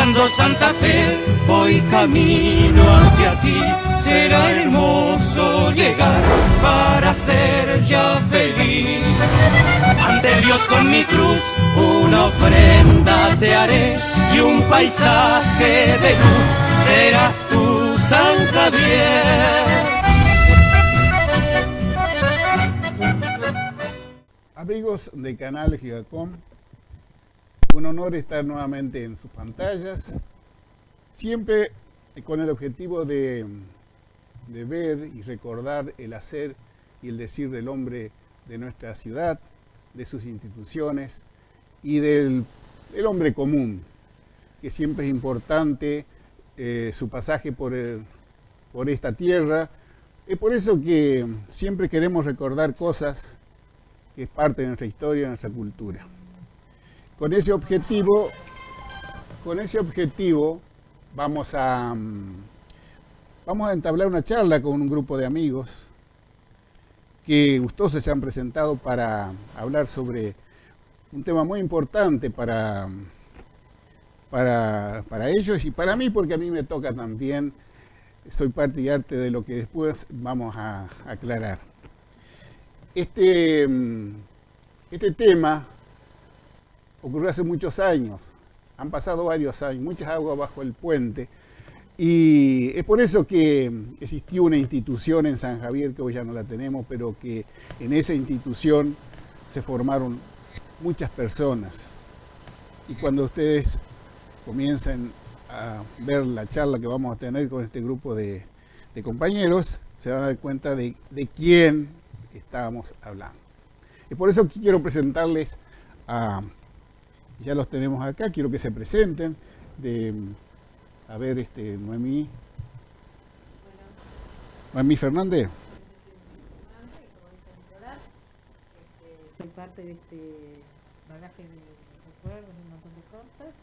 deseando Santa Fe, voy camino hacia ti. Será hermoso llegar para ser ya feliz. Ante Dios con mi cruz, una ofrenda te haré y un paisaje de luz serás tú, San Javier. Amigos de Canal Gigacom, un honor estar nuevamente en sus pantallas, siempre con el objetivo de ver y recordar el hacer y el decir del hombre de nuestra ciudad, de sus instituciones y del hombre común, que siempre es importante su pasaje por esta tierra. Es por eso que siempre queremos recordar cosas que es parte de nuestra historia, de nuestra cultura. Con ese objetivo vamos a entablar una charla con un grupo de amigos que gustosos se han presentado para hablar sobre un tema muy importante para ellos y para mí, porque a mí me toca también, soy parte y arte de lo que después vamos a aclarar. Este tema ocurrió hace muchos años, han pasado varios años, muchas aguas bajo el puente, y es por eso que existió una institución en San Javier, que hoy ya no la tenemos, pero que en esa institución se formaron muchas personas. Y cuando ustedes comiencen a ver la charla que vamos a tener con este grupo de compañeros, se van a dar cuenta de quién estábamos hablando. Es por eso que quiero presentarles ya los tenemos acá, quiero que se presenten. Noemí Fernández. Soy parte de este bagaje de recuerdos, un montón de cosas,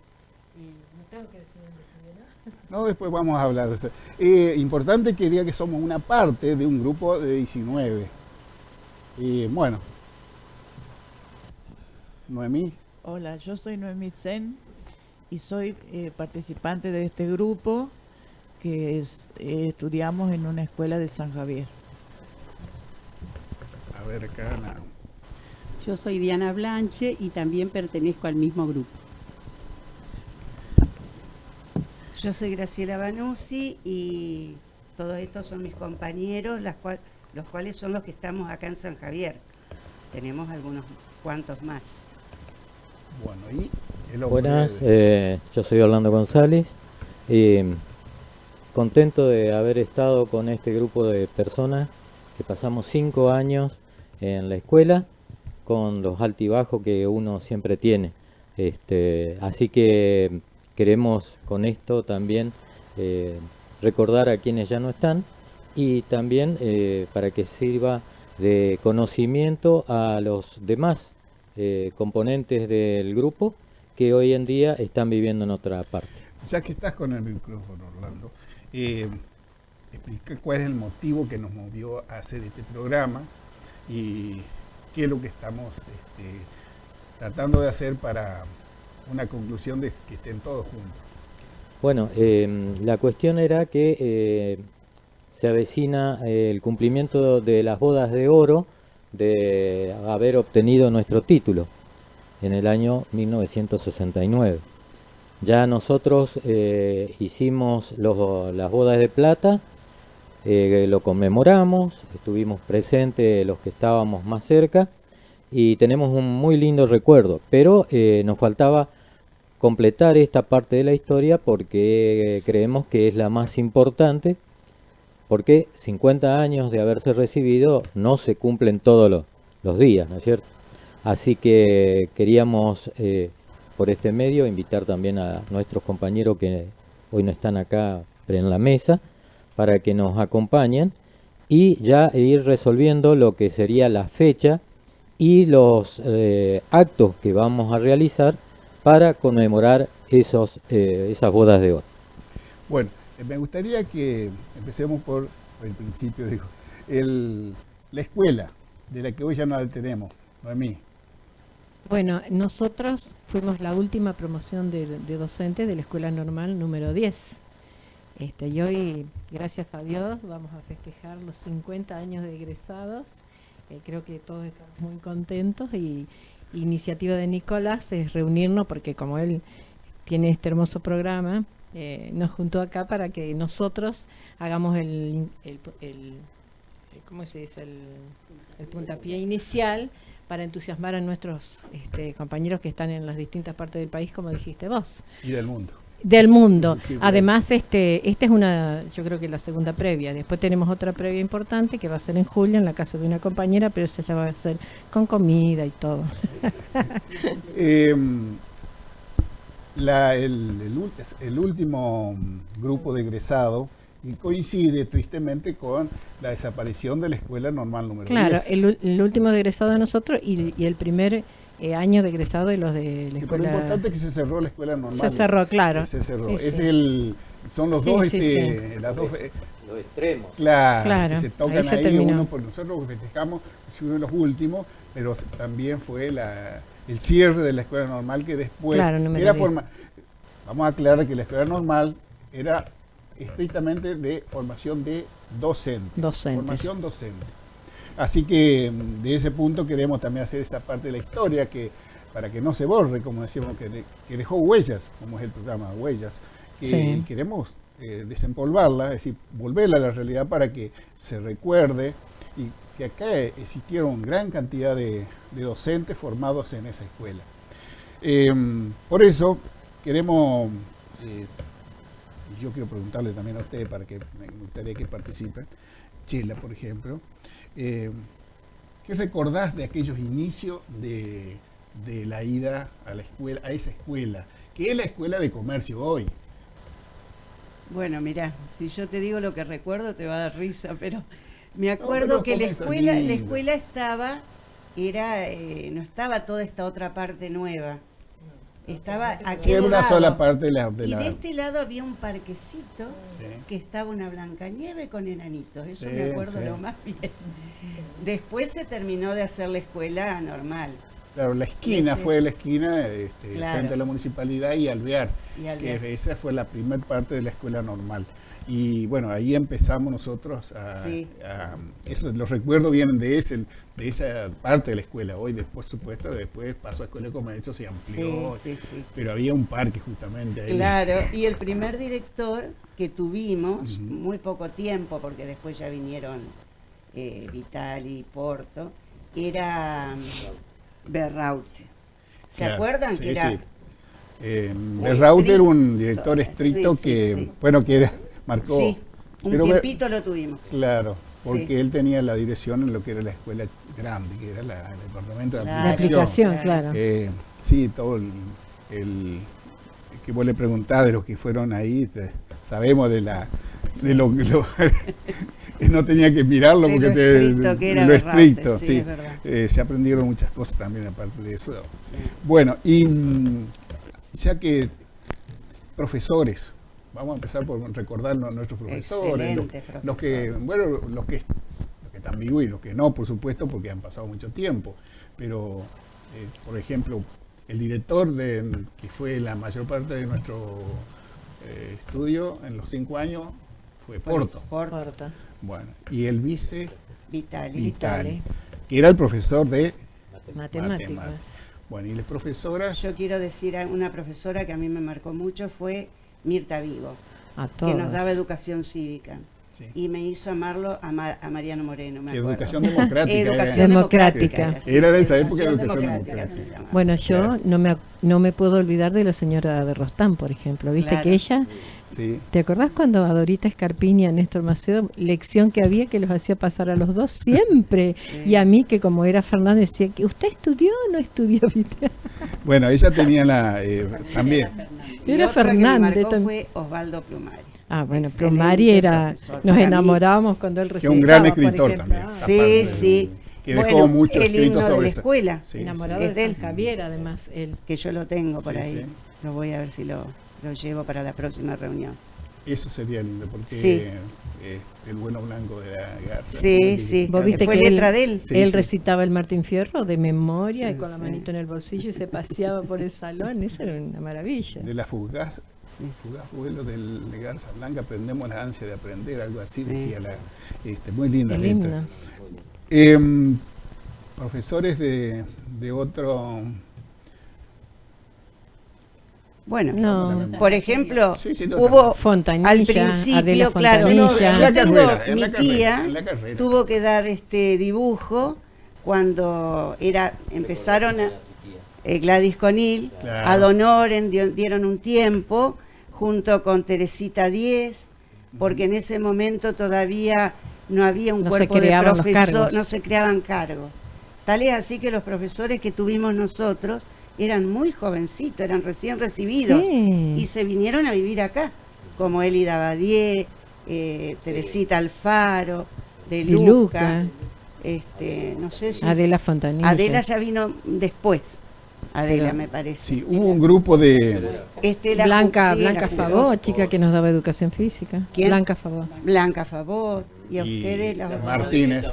y no tengo que decir dónde estudié, ¿no? No, después vamos a hablar de eso. Importante que diga que somos una parte de un grupo de 19. Bueno, Noemí. Hola, yo soy Noemí Sen y soy participante de este grupo que estudiamos en una escuela de San Javier. A ver, acá Ana. Yo soy Diana Blanche y también pertenezco al mismo grupo. Yo soy Graciela Banuzzi y todos estos son mis compañeros, los cuales son los que estamos acá en San Javier. Tenemos algunos cuantos más. Bueno, y el hombre. Buenas, yo soy Orlando González. Contento de haber estado con este grupo de personas que pasamos 5 años en la escuela, con los altibajos que uno siempre tiene. Así que queremos con esto también recordar a quienes ya no están y también para que sirva de conocimiento a los demás componentes del grupo que hoy en día están viviendo en otra parte. Ya que estás con el micrófono, Orlando, explica cuál es el motivo que nos movió a hacer este programa y qué es lo que estamos tratando de hacer para una conclusión de que estén todos juntos. Bueno, la cuestión era que se avecina el cumplimiento de las bodas de oro de haber obtenido nuestro título en el año 1969. Ya nosotros hicimos las bodas de plata, lo conmemoramos, estuvimos presentes los que estábamos más cerca y tenemos un muy lindo recuerdo, pero nos faltaba completar esta parte de la historia porque creemos que es la más importante, porque 50 años de haberse recibido no se cumplen todos los días, ¿no es cierto? Así que queríamos por este medio invitar también a nuestros compañeros que hoy no están acá en la mesa para que nos acompañen y ya ir resolviendo lo que sería la fecha y los actos que vamos a realizar para conmemorar esas bodas de oro. Bueno, me gustaría que empecemos por el principio, la escuela, de la que hoy ya no la tenemos, Noemí. Bueno, nosotros fuimos la última promoción de docentes de la Escuela Normal número 10. Y hoy, gracias a Dios, vamos a festejar los 50 años de egresados. Creo que todos estamos muy contentos y iniciativa de Nicolás es reunirnos porque como él tiene este hermoso programa, nos juntó acá para que nosotros hagamos ¿cómo se dice? El puntapié inicial para entusiasmar a nuestros compañeros que están en las distintas partes del país, como dijiste vos. Y del mundo. Del mundo. Sí, Además, esta es yo creo que la segunda previa. Después tenemos otra previa importante que va a ser en julio en la casa de una compañera, pero esa ya va a ser con comida y todo. El último grupo de egresado coincide tristemente con la desaparición de la Escuela Normal número 10. Claro, el último de egresado de nosotros y el primer año de egresado de los de la escuela. Lo importante es que se cerró la Escuela Normal. Se cerró, claro. Se cerró. Sí, Son los sí, dos, sí, las dos Los extremos. claro, que se tocan se ahí, terminó. uno por nosotros festejamos, es uno de los últimos, pero también fue el cierre de la Escuela Normal que después Claro, no me era lo digas. Vamos a aclarar que la Escuela Normal era estrictamente de formación de Docentes. formación docente. Así que de ese punto queremos también hacer esa parte de la historia que para que no se borre, como decíamos, que dejó huellas, como es el programa Huellas, que Sí. queremos desempolvarla, es decir, volverla a la realidad para que se recuerde y que acá existieron gran cantidad de docentes formados en esa escuela. Por eso queremos, y yo quiero preguntarle también a ustedes para que me gustaría que participen, Chela, por ejemplo, ¿qué recordás de aquellos inicios de la ida a la escuela, a esa escuela, que es la escuela de comercio hoy? Bueno, mirá, si yo te digo lo que recuerdo te va a dar risa, pero me acuerdo pero que la comienza escuela lindo. no estaba toda esta otra parte nueva. Estaba Sí, aquel era una lado. sola parte de la... Y de este lado había un parquecito Sí. que estaba una Blancanieve con enanitos, eso Sí, me acuerdo sí. lo más bien. Después se terminó de hacer la escuela normal. Claro, la esquina Ese- fue la esquina Claro. frente a la municipalidad y Alvear, Y Alvear. que esa fue la primera parte de la escuela normal. Y bueno, ahí empezamos nosotros Sí. los recuerdos vienen de esa parte de la escuela. Hoy, después, supuesto, después pasó a Escuela de Comercio, se Sí, amplió, sí, sí. pero había un parque justamente ahí. Claro, y el primer director que tuvimos, Ujú. muy poco tiempo, porque después ya vinieron Vitali y Porto, era Berraute. ¿Se Claro, acuerdan? sí, Que era sí. Berraute era un director estricto, estricto sí, que, sí. bueno, que marcó... Sí, un pero tiempito lo tuvimos. Claro, porque Sí. él tenía la dirección en lo que era la escuela grande, que era el departamento de Claro. La aplicación. aplicación, claro. Sí, todo que vos le preguntás de los que fueron ahí, sabemos de lo no tenía que mirarlo De porque lo estricto que era lo Berraute, estricto, sí, sí. es verdad. Se aprendieron muchas cosas también aparte de eso. Bueno, y ya que profesores, vamos a empezar por recordar nuestros profesores, Excelentes los que, bueno, los que están vivos y los que no, por supuesto, porque han pasado mucho tiempo. Pero, por ejemplo, el director que fue la mayor parte de nuestro estudio en los 5 años fue Porto. Porta. Bueno, y el vice Vitali. que era el profesor de Matemáticas. Bueno, y las profesoras, Yo quiero decir a una profesora que a mí me marcó mucho, fue Mirta Vigo, A que todos. nos daba educación cívica. sí, Y me hizo amarlo a Mariano Moreno, me que acuerdo. educación democrática. Educación Democrática. Era de esa época educación se democrática. llamaba. Bueno, yo Claro. no me puedo olvidar de la señora de Rostán, por ejemplo. Viste Claro. que ella, Sí, ¿te acordás cuando a Dorita Escarpini y a Néstor Macedo, lección que había que los hacía pasar a los dos siempre? Sí. Y a mí, que como era Fernández, decía que usted estudió o no estudió, ¿viste? bueno, ella tenía también. Y Era otro que me Fernández marcó también. fue Osvaldo Plumari. Ah, bueno, Excelente Plumari era, profesor. nos Para mí, enamorábamos cuando él Que recitaba, un gran por escritor ejemplo. también. Ah, Sí, aparte, sí. Que dejó Bueno, mucho el escrito himno de sobre la esa. escuela, Sí, enamorado Es de de San él. Javier, además, él. que yo lo tengo por Sí, ahí. sí. Lo voy a ver si lo llevo para la próxima reunión. Eso sería lindo, porque Sí. el bueno blanco de la garza. Sí, sí. ¿Vos viste Fue que letra de él. Sí, él sí. recitaba el Martín Fierro de memoria y con la Sí. manito en el bolsillo y se paseaba por el salón? Eso era una maravilla. De la fugaz vuelo de garza blanca, aprendemos la ansia de aprender, algo así decía la, muy linda Qué letra. lindo. Profesores de otro... Bueno, No. por ejemplo, Sí, sí, no, hubo Fontanilla, al principio, Adela claro, Fontanilla. Sí, no, en la yo tengo- carrera, en mi la carrera, tía en la carrera. tuvo que dar dibujo cuando empezaron a, Gladys Conil, Claro. a Don Oren dieron un tiempo junto con Teresita Díez, porque en ese momento todavía no había un No se cuerpo de creaban los profesor, cargos. no se creaban cargos. Tal es así que los profesores que tuvimos nosotros eran muy jovencitos, eran recién recibidos Sí. y se vinieron a vivir acá, como Elida Badier, Teresita Alfaro, De De Luca, Luca. no sé si Adela Fontanilla. Adela ya vino después, Adela Pero- me parece. Sí, hubo un grupo de... Estela Blanca, sí, Blanca la Favó, chica que nos daba educación física. ¿Quién? Blanca Favó. Blanca Favor, y a ustedes la, Martínez.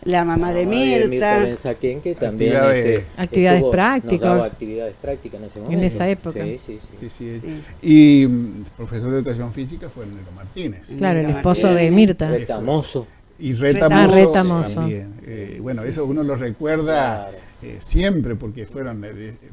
la mamá de Mirta Mirta. Benzaquén, que también Actividades- Actividades estuvo- prácticas. nos daba actividades prácticas en ese momento. esa época. Sí, sí, sí. Sí, sí, Sí. Y profesor de educación física fue Nero Martínez. Claro, el Mira, esposo de Martínez. Mirta. Retamoso. Y Retamoso, Reta Mozo. también. Bueno, eso uno lo recuerda Claro. siempre, porque fueron,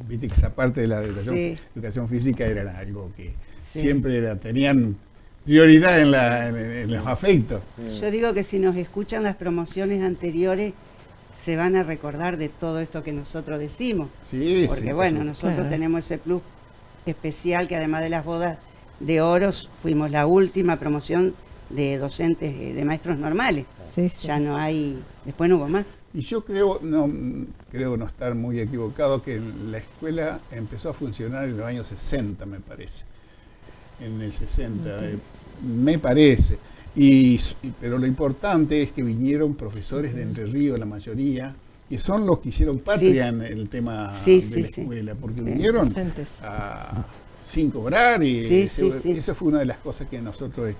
viste que esa parte de la Sí. educación física era algo que Sí. siempre tenían prioridad en los afectos. Yo digo que si nos escuchan las promociones anteriores, se van a recordar de todo esto que nosotros decimos. Sí, Porque sí, bueno, por nosotros Claro. tenemos ese plus especial que además de las bodas de oros, fuimos la última promoción de docentes, de maestros normales. Sí, sí. Ya no hay, después no hubo más. Y yo creo no estar muy equivocado, que la escuela empezó a funcionar en los años 60, me parece. En el 60, me parece. Pero lo importante es que vinieron profesores de Entre Ríos, la mayoría, que son los que hicieron patria Sí. en el tema Sí, de sí, la sí. escuela, porque Sí. vinieron Docentes. sin cobrar y Sí, sí, sí. esa fue una de las cosas que nosotros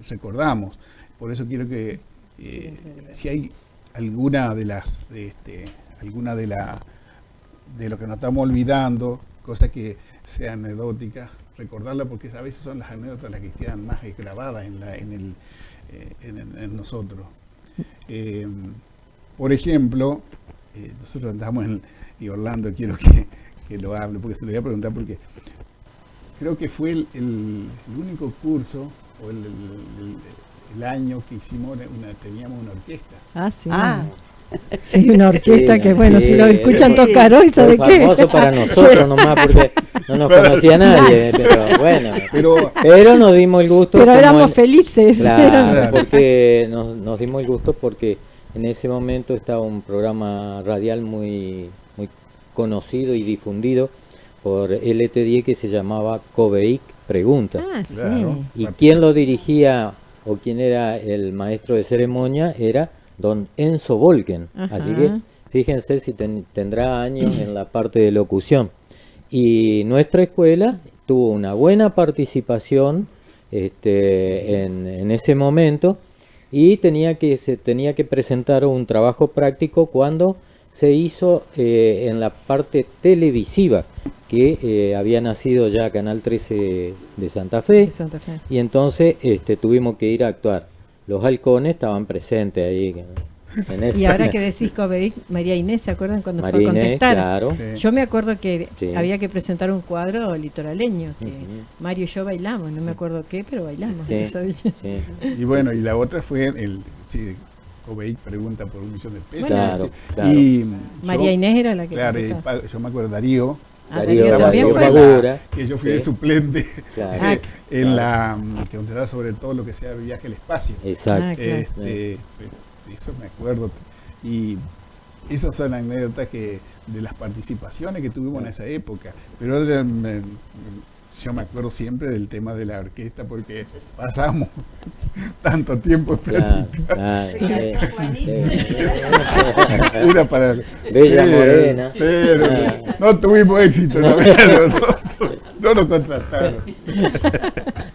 recordamos. Por eso quiero que si hay alguna de lo que nos estamos olvidando, cosas que sean anecdóticas, recordarla, porque a veces son las anécdotas las que quedan más grabadas en nosotros. Por ejemplo, nosotros andamos y Orlando quiero que lo hable, porque se lo voy a preguntar, porque creo que fue el único curso o el año que teníamos una orquesta. Ah, sí. Ah, Sí, una orquesta Sí, que, bueno, sí, si lo escuchan sí. tocar hoy, ¿sabe Fue qué? famoso para nosotros nomás, porque no nos conocía nadie, pero bueno. Pero Pero nos dimos el gusto. Pero como éramos felices. Claro, Claro. porque nos dimos el gusto porque en ese momento estaba un programa radial muy conocido y difundido por LT10 que se llamaba Coveic Pregunta. Ah, sí. Claro. Y quien lo dirigía o quien era el maestro de ceremonia era don Enzo Volken. Ajá. Así que fíjense si tendrá años en la parte de locución. Y nuestra escuela tuvo una buena participación en ese momento y se tenía que presentar un trabajo práctico cuando se hizo en la parte televisiva, que había nacido ya Canal 13 de Santa Fe, De Santa Fe. y entonces tuvimos que ir a actuar. Los halcones estaban presentes ahí. En esa- Y ahora que decís Coveic, María Inés, ¿se acuerdan cuando fue a María Inés, contestar? claro. Sí. Yo me acuerdo que Sí. había que presentar un cuadro litoraleño, que Ujú. Mario y yo bailamos, no me acuerdo qué, pero bailamos. Sí. eso sabía. Sí. Y bueno, y la otra fue Coveic pregunta por 1 millón de pesos. Claro, Sí. claro. Y María Inés era la que claro, contestaba. yo me acuerdo Darío, Ah, Darío Darío también sobre fue. Fagura. que yo fui de Sí. suplente Claro. Ah, en la que contestaba sobre todo lo que sea viaje al espacio. Exacto. Ah, claro. Eso me acuerdo. Y esas son anécdotas de las participaciones que tuvimos en esa época. Pero yo me acuerdo siempre del tema de la orquesta porque pasamos tanto tiempo Claro, practicando. claro. Una para Bella Morena. cero. Ah. No tuvimos éxito, la verdad, No lo contrataron.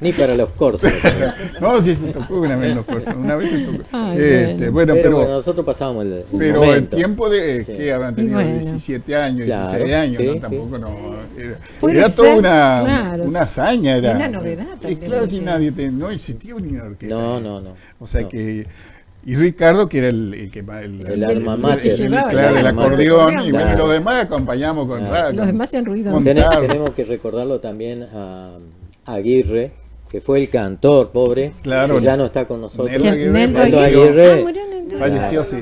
Ni para los corsos. No, sí, se tocó una vez los cursos. Una vez se tocó. Ay, Bueno, pero pero nosotros pasábamos el pero momento. el tiempo de Sí. que habían tenido bueno. 17 años, Claro, 16 años, sí, ¿no? sí. Tampoco no. Puede Era ser, toda claro. una hazaña. Era Una novedad Y también, claro, si porque- nadie no existía una orquesta. No. O sea No. que. Y Ricardo, que era el que El alma mater. llevaba claro, el del alma acordeón, mater. y bueno, Claro. los demás acompañamos con Claro. radio. Los demás se han ruido. Con- Tenemos, Claro. tenemos que recordarlo también a Aguirre, que fue el cantor, pobre, Claro. que ya no está con nosotros. Nendo Aguirre Nendo Nendo falleció. Aguirre, Ah, murió Nendo. Falleció, sí.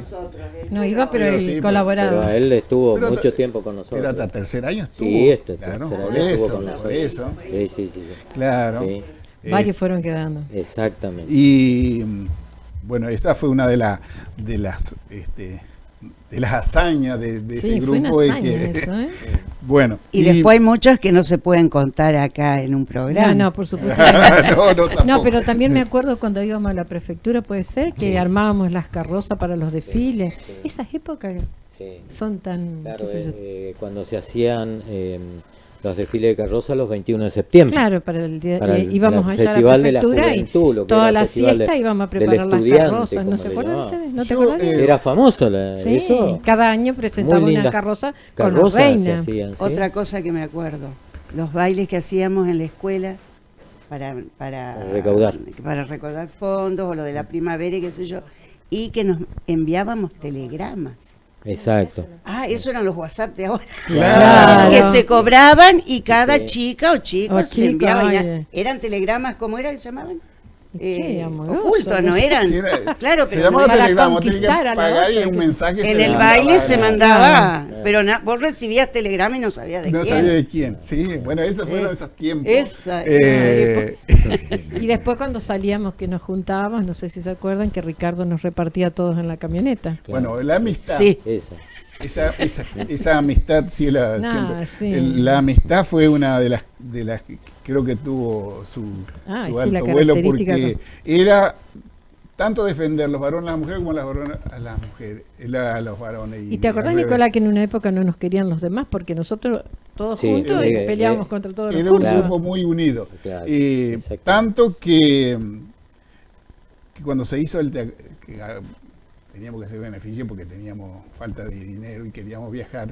No iba, pero Pero él sí, pero- colaboraba. pero él estuvo Pero mucho tiempo con nosotros. Pero hasta tercer año estuvo. Sí, claro, tercer por año estuvo eso, con por nosotros. eso. Sí. Claro. Sí. Varios fueron quedando. Exactamente. Y bueno, esa fue una de las hazañas de Sí, ese fue una grupo. hazaña que, eso, ¿eh? bueno, Y después hay muchos que no se pueden contar acá en un programa. No, por supuesto. no, tampoco. No, pero también me acuerdo cuando íbamos a la prefectura, puede ser, que armábamos las carrozas para los desfiles. Sí. Esas épocas Sí. son tan... Claro, qué sé yo. cuando se hacían los desfiles de carroza los 21 de septiembre. Claro, para el día, Para el- íbamos el allá a la Festival de la prefectura y Juventud, lo que toda era el la Festival siesta de- íbamos a del preparar las estudiante, carrozas. como ¿No se le acuerdan llamaban. ustedes? ¿No te Yo, acuerdas? Era famoso Sí, eso. cada año presentaba Muy una lindas carroza con la carrozas se reina. hacían, ¿sí? Otra cosa que me acuerdo, los bailes que hacíamos en la escuela para recaudar fondos, o lo de la primavera y qué sé yo, y que nos enviábamos telegramas. Exacto. Ah, eso eran los WhatsApp de ahora. Claro. Que se cobraban y cada Sí. chica o chico O se chico, enviaban. ay. Eran telegramas, ¿cómo era que se llamaban? Qué amoroso. Ocultos, no eran. Sí, era- Claro, se pero llamaba no- para telegrama, tenía conquistar que a la pagar y otra, un mensaje en se el mandaba, baile se ¿no? mandaba, pero vos recibías telegrama y no sabías de No quién. sabía de quién. Sí, bueno, esos fueron esos tiempos. Esa- Y después cuando salíamos, que nos juntábamos, no sé si se acuerdan, que Ricardo nos repartía a todos en la camioneta. Bueno, la amistad. Sí. Esa. Esa amistad, sí, Nah, siempre- sí. la amistad fue una de las que creo que tuvo su Ah, su sí, la alto vuelo, característica porque era tanto defender los varones a las mujeres como las varones a las mujeres, a los varones. ¿Y te acordás, al revés. Nicolás, que en una época no nos querían los demás porque nosotros todos Sí, juntos peleábamos eh, contra todos los Era un cursos? grupo muy unido. Claro, Y exacto. tanto que cuando se hizo teníamos que hacer beneficio porque teníamos falta de dinero y queríamos viajar.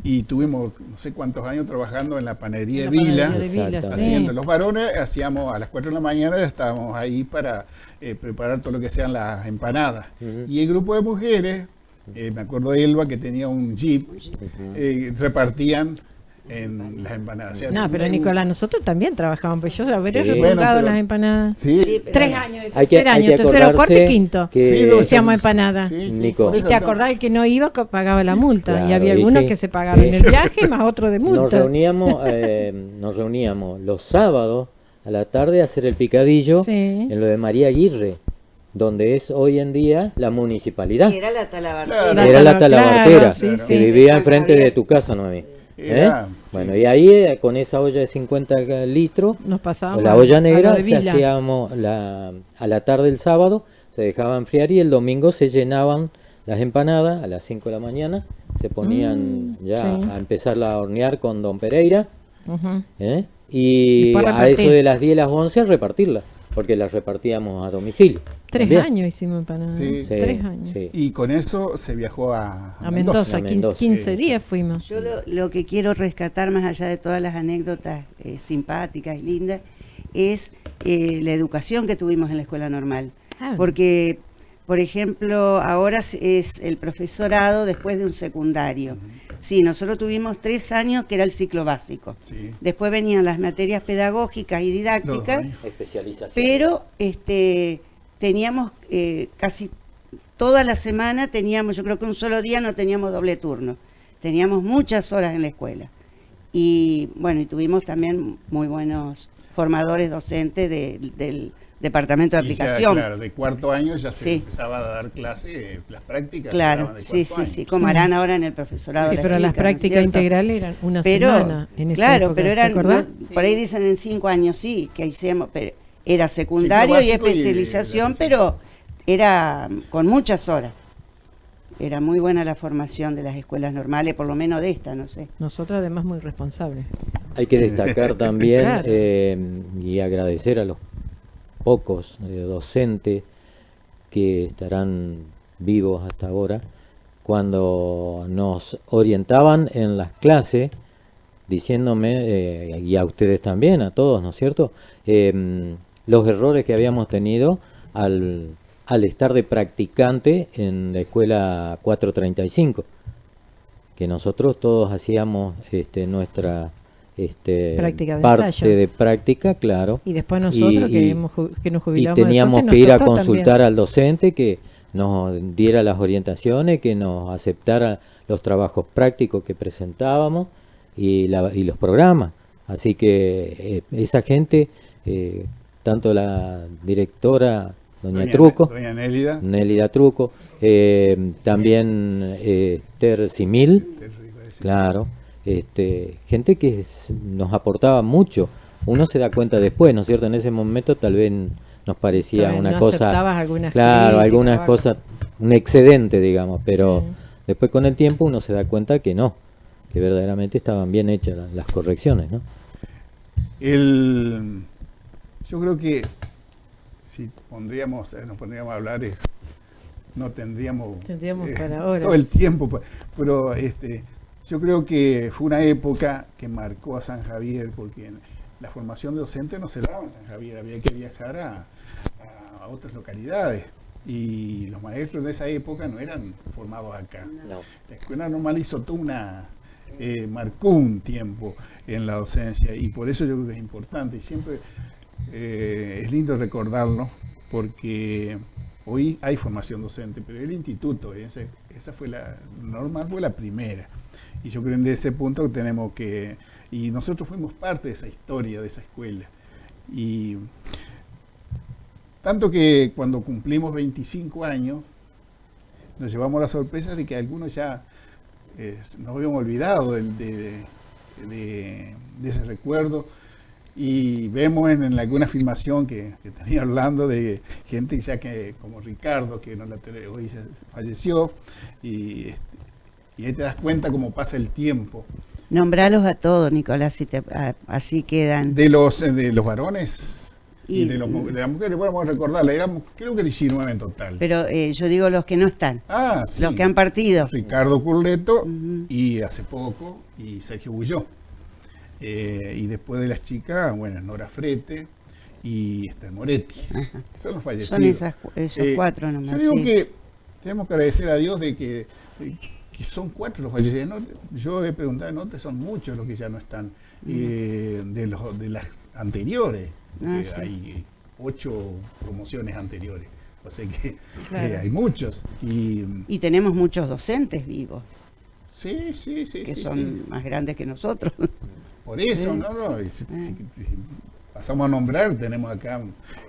Y tuvimos no sé cuántos años trabajando en la panadería de En la Vila, panadería de Vila, Exacto. sí. haciendo. Los varones hacíamos a las 4 de la mañana, estábamos ahí para preparar todo lo que sean las empanadas. Ujú. Y el grupo de mujeres, me acuerdo de Elba, que tenía un jeep, repartían en las empanadas. O sea, No, pero un- Nicolás, nosotros también trabajábamos, pero yo habré Sí. repuntado Bueno, pero- las empanadas. Sí, 3 años, Hay que- tercer hay año, que tercero, cuarto y acordarse quinto. que- Sí, no, hacíamos somos- empanada. Nico. por Y eso te no- acordás, el que no iba pagaba la multa. Y Claro, había y algunos sí. que se pagaban Sí. el viaje más otro de Nos multa. reuníamos los sábados a la tarde a hacer el picadillo Sí. en lo de María Aguirre, donde es hoy en día la municipalidad. Y era la talabartera. Claro. Era la talabartera, Claro, sí, que sí. vivía San enfrente Javier. de tu casa, Noemí. Era, Bueno, sí. y ahí con esa olla de 50 litros, Nos o pasábamos. la olla a lo negra, de se Vila. hacíamos a la tarde el sábado, se dejaba enfriar y el domingo se llenaban las empanadas a las 5 de la mañana, se ponían ya sí. a empezar a hornear con Don Pereira, Ujú. y Después a repartir. eso de las 10 a las 11 a repartirlas, porque las repartíamos a domicilio. 3 también. años hicimos empanadas. Sí. Sí, 3 años. sí. Y con eso se viajó a A Mendoza, A Mendoza. 15 Sí. días fuimos. Yo lo que quiero rescatar, más allá de todas las anécdotas simpáticas y lindas, es la educación que tuvimos en la escuela normal. Ah. Porque, por ejemplo, ahora es el profesorado después de un secundario. Sí, nosotros tuvimos 3 años que era el ciclo básico. Sí. Después venían las materias pedagógicas y didácticas, años. Especialización. pero teníamos casi toda la semana, teníamos, yo creo que un solo día no teníamos doble turno. Teníamos muchas horas en la escuela. Y bueno, y tuvimos también muy buenos formadores docentes del departamento de Y ya, aplicación. claro, de cuarto año ya se Sí. empezaba a dar clase, las prácticas. se Claro, daban de sí, cuarto sí, año. sí, como harán ahora en el profesorado. Sí, de pero las chicas, ¿no es prácticas cierto? integrales eran una Pero, semana en esa claro, época, pero ¿te eran, acordás? por ahí dicen en 5 años, sí, que hicimos, pero era secundario y básico y especialización, la pero era con muchas horas. Era muy buena la formación de las escuelas normales, por lo menos de esta, no sé. Nosotros además muy responsables. Hay que destacar también Claro. y agradecer a los pocos docentes que estarán vivos hasta ahora, cuando nos orientaban en las clases, diciéndome, y a ustedes también, a todos, ¿no es cierto?, los errores que habíamos tenido al estar de practicante en la escuela 435, que nosotros todos hacíamos nuestra Práctica de parte ensayo. de práctica, claro, Y después nosotros que nos y jubilamos de teníamos docente, que ir nos a tocó consultar también. al docente que nos diera las orientaciones, que nos aceptara los trabajos prácticos que presentábamos y los programas. Así que esa gente, tanto la directora, doña Truco, Doña Nélida. Nélida Truco, también Esther Simil, claro, gente que nos aportaba mucho. Uno se da cuenta después, ¿no es cierto? En ese momento tal vez nos parecía Todavía una no cosa, aceptabas algunas claro, críticas, algunas algo. cosas, un excedente, digamos, pero Sí. después con el tiempo uno se da cuenta que no, que verdaderamente estaban bien hechas las correcciones, ¿no? Yo creo que si nos pondríamos a hablar, no tendríamos para horas. todo el tiempo, pero yo creo que fue una época que marcó a San Javier, porque la formación de docente no se daba en San Javier, había que viajar a otras localidades, y los maestros de esa época no eran formados acá. No. La escuela normal hizo toda marcó un tiempo en la docencia, y por eso yo creo que es importante, y siempre es lindo recordarlo, porque hoy hay formación docente, pero el instituto, esa fue normal fue la primera, y yo creo que en ese punto tenemos que, y nosotros fuimos parte de esa historia, de esa escuela, y tanto que cuando cumplimos 25 años, nos llevamos la sorpresa de que algunos ya nos habíamos olvidado de ese recuerdo, y vemos en alguna filmación que tenía Orlando de gente ya que, como Ricardo, que hoy falleció, y ahí te das cuenta cómo pasa el tiempo. Nombralos a todos, Nicolás, así quedan. De los varones y de las mujeres, bueno, vamos a recordarla, éramos creo que 19 en total. Pero yo digo los que no están, Sí. los que han partido. Ricardo Curleto, y hace poco, y Sergio Bulló. Y después de las chicas, bueno, Nora Frete y Esther Moretti. Son los fallecidos. Son esos cuatro nomás. Yo digo sí. que tenemos que agradecer a Dios de que son 4 los fallecidos. ¿No? Yo he preguntado en otros, son muchos los que ya no están. De las anteriores, Sí. hay 8 promociones anteriores. O sea que Claro. hay muchos. Y tenemos muchos docentes vivos, Sí, que sí, son sí. más grandes que nosotros. Por eso, Sí. no. Si pasamos a nombrar, tenemos acá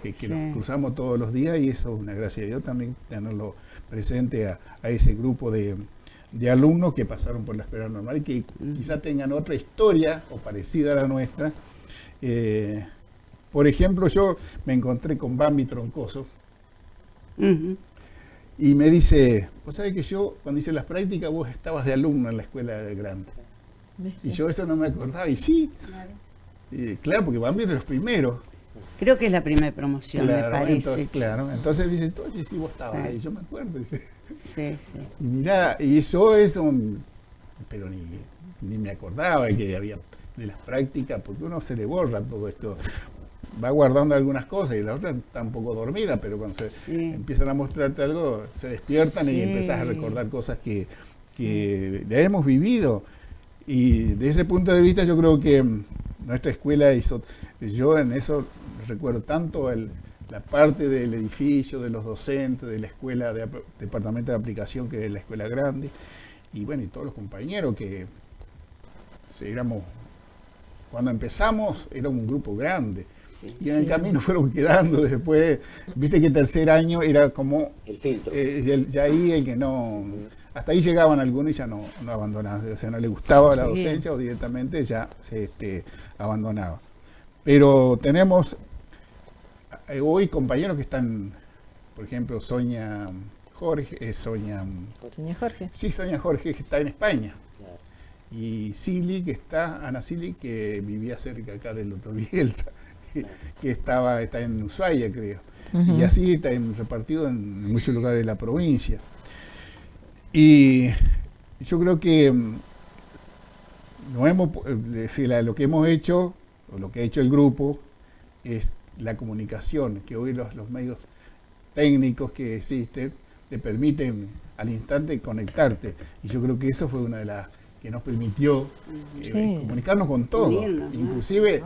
que Sí. nos cruzamos todos los días, y eso es una gracia de Dios también, tenerlo presente a ese grupo de alumnos que pasaron por la escuela normal y que quizá tengan otra historia o parecida a la nuestra. Por ejemplo, yo me encontré con Bambi Troncoso Ujú. y me dice, vos sabés que yo cuando hice las prácticas vos estabas de alumno en la escuela de Grande. Y yo eso no me acordaba, y sí, claro, porque Bambi es de los primeros. Creo que es la primera promoción, me parece. Entonces dice, oye, sí, vos estabas Sí. ahí, yo me acuerdo. Dice. Sí. Y mirá, y eso es pero ni me acordaba que había de las prácticas, porque uno se le borra todo esto, va guardando algunas cosas, y la otra está un poco dormida, pero cuando Sí. empiezan a mostrarte algo, se despiertan y Sí. empezás a recordar cosas que ya hemos vivido. Y de ese punto de vista yo creo que nuestra escuela yo en eso recuerdo tanto la parte del edificio, de los docentes, de la escuela de departamento de aplicación, que es la escuela grande, y bueno, y todos los compañeros que cuando empezamos era un grupo grande, y en el camino fueron quedando después, viste que tercer año era como El filtro. ya ahí el que no, hasta ahí llegaban algunos y ya no abandonaban, o sea, no le gustaba la Sí. docencia o directamente ya se abandonaba. Pero tenemos hoy compañeros que están, por ejemplo, Sonia Jorge, Señor Jorge. Sonia Jorge, que está en España. y Silly, Ana Silly, que vivía cerca acá del doctor Bielsa, que está en Ushuaia, creo. Y así está repartido en muchos lugares de la provincia. Y yo creo que lo que hemos hecho, o lo que ha hecho el grupo, es la comunicación, que hoy los medios técnicos que existen te permiten al instante conectarte. Y yo creo que eso fue una de las que nos permitió comunicarnos con todo. Unirnos, ¿no? Inclusive,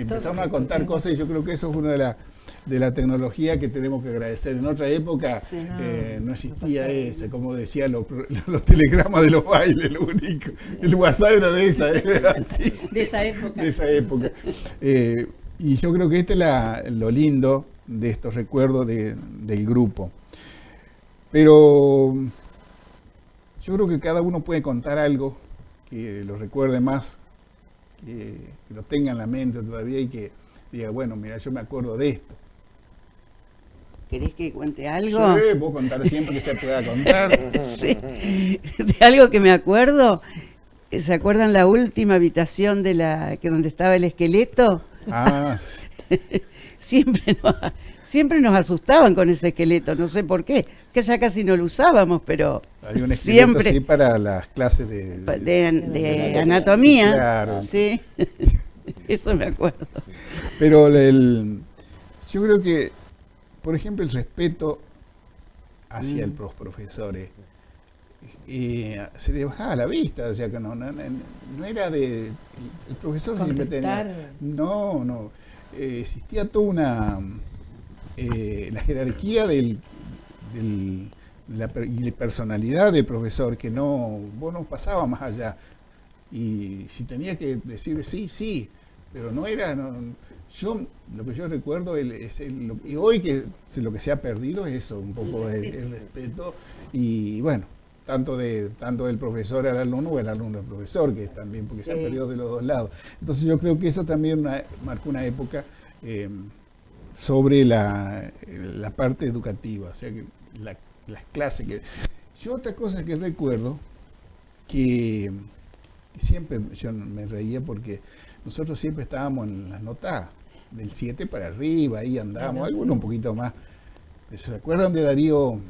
empezamos a contar cosas, y yo creo que eso es una de la tecnología que tenemos que agradecer. En otra época no existía eso, como decía los telegramas de los bailes, lo único. El WhatsApp era de esa época. De esa época. Y yo creo que este es lo lindo de estos recuerdos del grupo. Pero yo creo que cada uno puede contar algo que lo recuerde más, que lo tenga en la mente todavía y que diga, bueno, mira, yo me acuerdo de esto. ¿Querés que cuente algo? Sí, vos contar siempre que se pueda contar. Sí. De algo que me acuerdo, ¿se acuerdan la última habitación donde estaba el esqueleto? Ah, Siempre nos asustaban con ese esqueleto, no sé por qué, que ya casi no lo usábamos, pero había un esqueleto siempre así para las clases de anatomía. Sí, claro. Sí, eso me acuerdo. Pero yo creo que, por ejemplo, el respeto hacia los profesores se le bajaba a la vista, o sea que no era de... El profesor siempre tenía... No, existía toda la jerarquía y la personalidad del profesor, que vos no pasaba más allá. Y si tenía que decir sí, pero no era... lo que yo recuerdo y hoy lo que se ha perdido es eso, un poco el respeto, y bueno, tanto del profesor al alumno o el alumno al profesor, que también, porque se ha perdido de los dos lados. Entonces yo creo que eso también marcó una época sobre la parte educativa, o sea, que las clases. Yo otra cosa que recuerdo, que siempre yo me reía porque nosotros siempre estábamos en las notas del 7 para arriba, ahí andábamos, algunos un poquito más. ¿Se acuerdan de Darío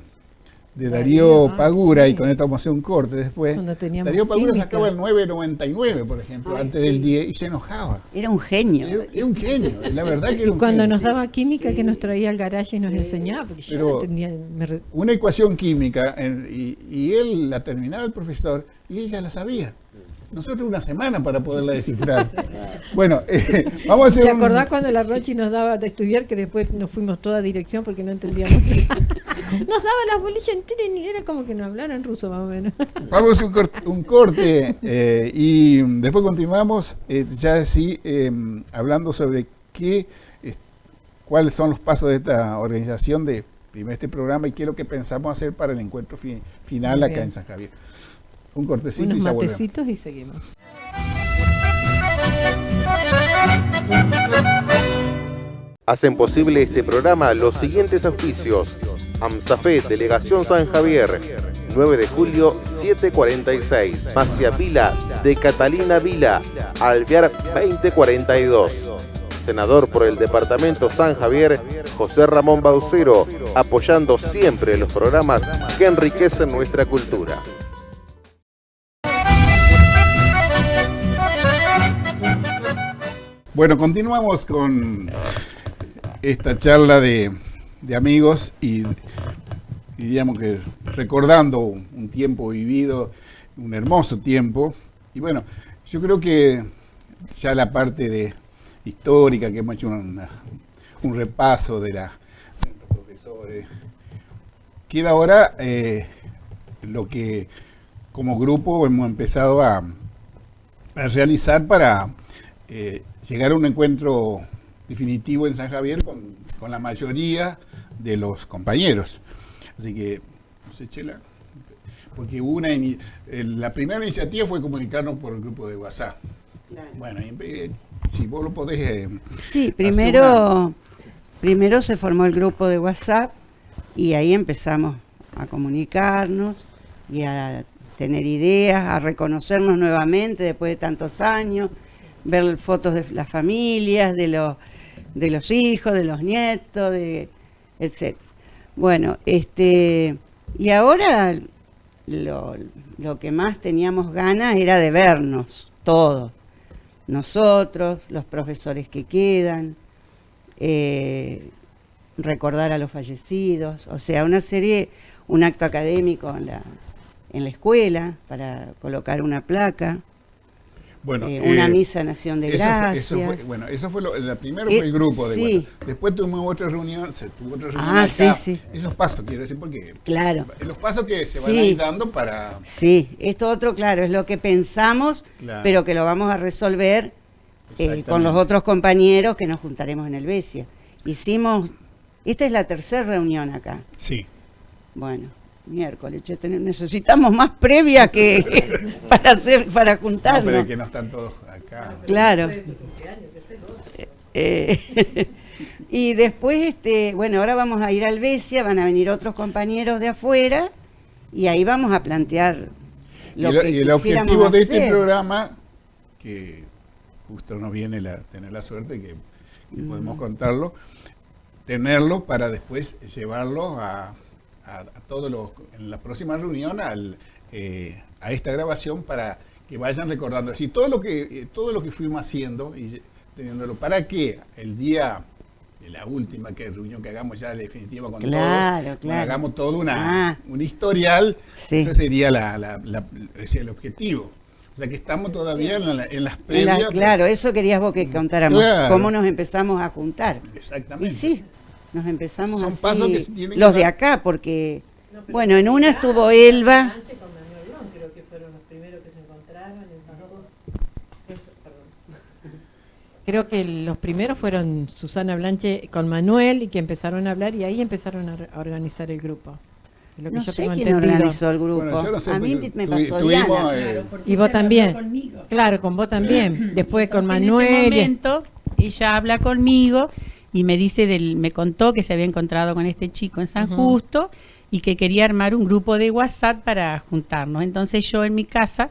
Pagura? Y con esto vamos a hacer un corte después. Darío Pagura sacaba el 9.99, por ejemplo, antes del 10, y se enojaba. Era un genio. Era un genio, la verdad que era un cuando genio. nos daba química, que nos traía al garaje y nos enseñaba, porque yo no tenía... Una ecuación química, y él la terminaba el profesor, y ella la sabía. Nosotros una semana para poderla descifrar. Bueno, vamos a hacer ¿Te acordás cuando la Rochi nos daba de estudiar, que después nos fuimos toda dirección porque no entendíamos nada? Nos daba las bolillas enteras y era como que nos hablaran ruso más o menos. Vamos a un corte y después continuamos hablando sobre cuáles son los pasos de esta organización de este programa y qué es lo que pensamos hacer para el encuentro final acá en San Javier. Un cortecito unos y ya matecitos volvemos. Y seguimos. Hacen posible este programa los siguientes auspicios: AMSAFE, Delegación San Javier, 9 de julio 746, Macia Vila de Catalina Vila, Alvear 2042. Senador por el Departamento San Javier, José Ramón Baucero, apoyando siempre los programas que enriquecen nuestra cultura. Bueno, continuamos con esta charla de amigos y diríamos que recordando un tiempo vivido, un hermoso tiempo. Y bueno, yo creo que ya la parte histórica, que hemos hecho un repaso de los profesores, queda ahora lo que como grupo hemos empezado a realizar para llegar a un encuentro definitivo en San Javier con la mayoría de los compañeros. Así que, no sé, Chela, porque hubo la primera iniciativa fue comunicarnos por el grupo de WhatsApp. Claro. Bueno, si vos lo podés... Sí, primero se formó el grupo de WhatsApp y ahí empezamos a comunicarnos y a tener ideas, a reconocernos nuevamente después de tantos años, ver fotos de las familias, de los hijos, de los nietos, etc. Bueno, y ahora lo que más teníamos ganas era de vernos todos, nosotros, los profesores que quedan, recordar a los fallecidos, o sea, un acto académico en la escuela para colocar una placa. Bueno, una misa en acción de gracias. Eso fue la primero fue el grupo de sí. WhatsApp. Después tuvimos otra reunión, se tuvo otra reunión Ah, acá. sí. Esos pasos, quiero decir, porque claro. Los pasos que se van Sí. a ir dando para... Sí, esto otro, claro, es lo que pensamos, Claro. pero que lo vamos a resolver con los otros compañeros que nos juntaremos en el Besia. Esta es la tercera reunión acá. Sí. Bueno, miércoles, necesitamos más previa que para juntarnos. No, pero es que no están todos acá. Claro. Y después, bueno, ahora vamos a ir al Besia, van a venir otros compañeros de afuera y ahí vamos a plantear lo que y el objetivo quisiéramos de este hacer. programa, que justo nos viene tener la suerte que podemos contarlo, tenerlo para después llevarlo a todos en la próxima reunión a esta grabación para que vayan recordando así todo lo que fuimos haciendo y teniéndolo para que el día de la última reunión que hagamos ya definitiva con todos, hagamos todo un historial. Sí. Ese sería el objetivo. O sea que estamos todavía en las previas. Claro, eso querías vos que contáramos, cómo nos empezamos a juntar. Exactamente. Y sí, nos empezamos Son así, pasos que se tienen los que de acá, porque, bueno, en una estuvo Elba. Creo que fueron los primeros que se encontraron. Creo que los primeros fueron Susana Blanche con Manuel y que empezaron a hablar y ahí empezaron a organizar el grupo. Lo que No yo sé tengo quién entendido. organizó el grupo. Bueno, yo no sé, a mí me pasó tuvimos, Diana. Y vos también. Claro, con vos también. Después con Manuel. En ese momento, ella habla conmigo y me me contó que se había encontrado con este chico en San Justo y que quería armar un grupo de WhatsApp para juntarnos. Entonces yo en mi casa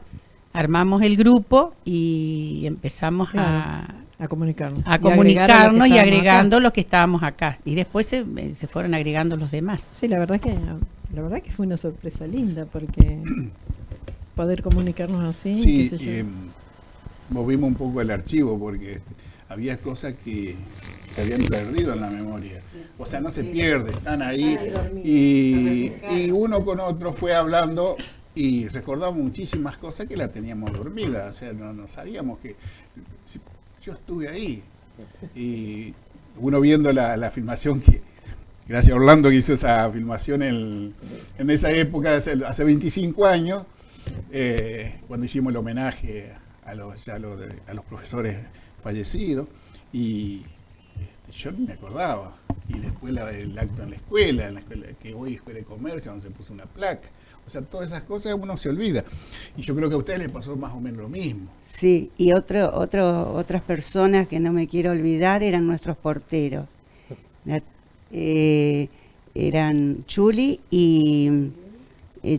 armamos el grupo y empezamos a comunicarnos. A comunicarnos y agregando los que estábamos acá. Y después se fueron agregando los demás. Sí, la verdad que fue una sorpresa linda porque poder comunicarnos así. Sí, movimos un poco el archivo porque había cosas que se habían perdido en la memoria. O sea, no se pierde, están ahí. Y uno con otro fue hablando y recordamos muchísimas cosas que las teníamos dormidas. O sea, no sabíamos que... Yo estuve ahí. Y uno viendo la filmación que... Gracias a Orlando que hizo esa filmación en esa época, hace 25 años, cuando hicimos el homenaje a los profesores fallecidos, y yo no me acordaba. Y después el acto en la escuela que hoy es Escuela de Comercio, donde se puso una placa. O sea, todas esas cosas uno se olvida. Y yo creo que a ustedes les pasó más o menos lo mismo. Sí, y otras personas que no me quiero olvidar eran nuestros porteros. Eran Chuli y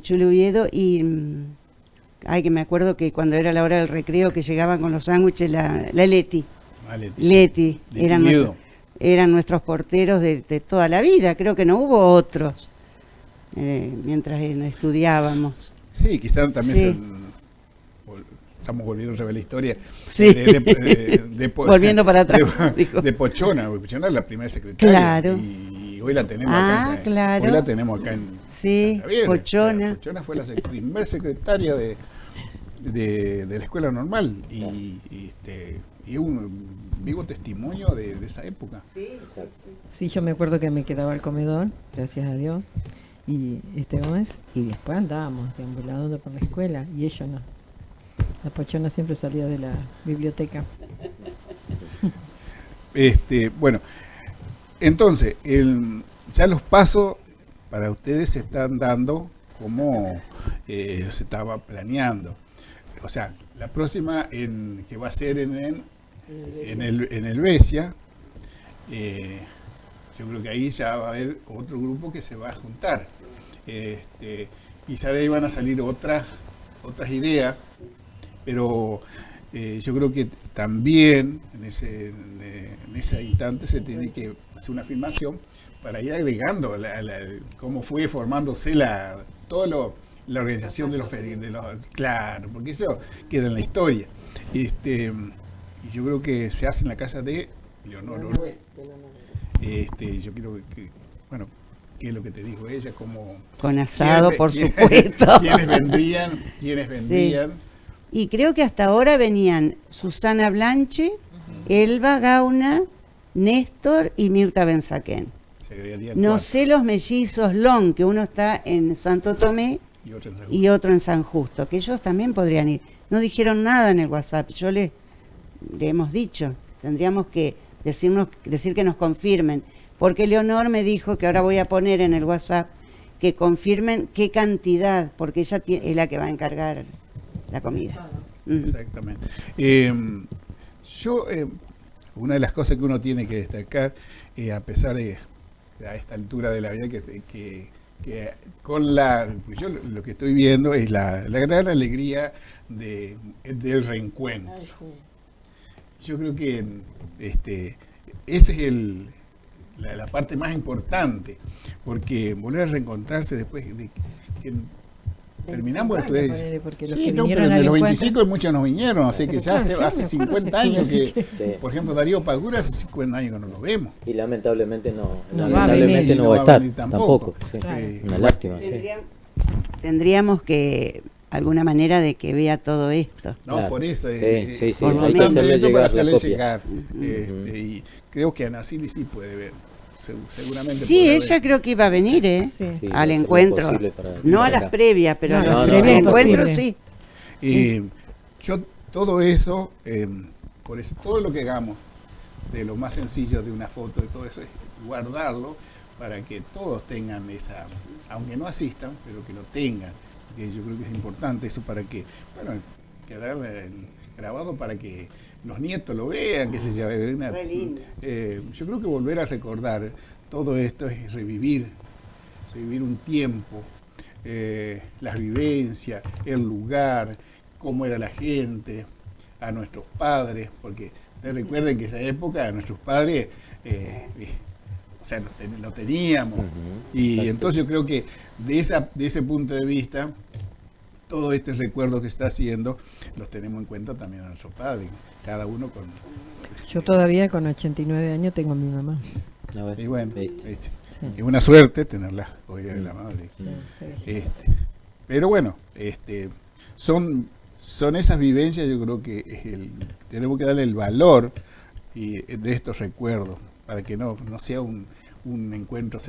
Chuli Oviedo y que me acuerdo que cuando era la hora del recreo que llegaban con los sándwiches la Leti. Leti eran nuestros porteros de toda la vida, creo que no hubo otros mientras estudiábamos. Sí, quizás también estamos volviendo a ver la historia volviendo para atrás de Pochona. Pochona es la primera secretaria. Claro. Y hoy la tenemos acá. Claro. Hoy la tenemos acá en Sí, Pochona. Pochona fue la primera secretaria de la escuela normal y un vivo testimonio de esa época. Sí, yo me acuerdo que me quedaba al comedor, gracias a Dios, y Gómez, y después andábamos deambulando por la escuela, y ella no. La Pochona siempre salía de la biblioteca. Bueno, entonces, ya los pasos para ustedes se están dando como se estaba planeando. O sea, la próxima que va a ser en el Besia, yo creo que ahí ya va a haber otro grupo que se va a juntar. Quizá de ahí van a salir otras otras ideas, pero yo creo que también en ese instante se tiene que hacer una afirmación para ir agregando cómo fue formándose toda la organización de los claro, porque eso queda en la historia. Y yo creo que se hace en la casa de Leonor Orue. Yo creo que, bueno, qué es lo que te dijo ella, como con asado, por supuesto. ¿Quiénes vendrían? Sí. Y creo que hasta ahora venían Susana Blanche, Elba Gauna, Néstor y Mirta Benzaquén. No sé los mellizos Long, que uno está en Santo Tomé y otro en San Justo, que ellos también podrían ir. No dijeron nada en el WhatsApp, yo le hemos dicho, tendríamos que decir que nos confirmen, porque Leonor me dijo que ahora voy a poner en el WhatsApp que confirmen qué cantidad, porque ella es la que va a encargar la comida. Exactamente. Una de las cosas que uno tiene que destacar, a pesar de a esta altura de la vida, que con yo lo que estoy viendo es la gran alegría del reencuentro. Yo creo que esa es la parte más importante, porque volver a reencontrarse después de que terminamos de estudiar. Sí, no, pero en los 25 muchos nos vinieron, así que ya hace 50 años que, por ejemplo, Darío Pagura hace 50 años que no lo vemos. Y lamentablemente no va a estar tampoco. Sí. Una lástima. Tendríamos que alguna manera de que vea todo esto. No, claro. Por eso hay que hacerle llegar. Y creo que Ana Silly sí puede ver. Seguramente sí, ella creo que iba a venir al encuentro, no a las previas, pero a los encuentros sí. Yo todo eso, por eso todo lo que hagamos, de lo más sencillo de una foto, de todo eso, es guardarlo para que todos tengan aunque no asistan, pero que lo tengan, que yo creo que es importante eso para que, bueno, quedar grabado para que los nietos lo vean, que se llame. Yo creo que volver a recordar todo esto es revivir un tiempo, las vivencias, el lugar, cómo era la gente, a nuestros padres, porque recuerden que esa época a nuestros padres, lo teníamos, y entonces yo creo que de ese punto de vista, todo este recuerdo que está haciendo, los tenemos en cuenta también a nuestros padres. Cada uno con... Yo todavía con 89 años tengo a mi mamá. Y bueno, es una suerte tenerla hoy de la madre. Pero bueno, son esas vivencias, yo creo que tenemos que darle el valor de estos recuerdos, para que no sea un encuentro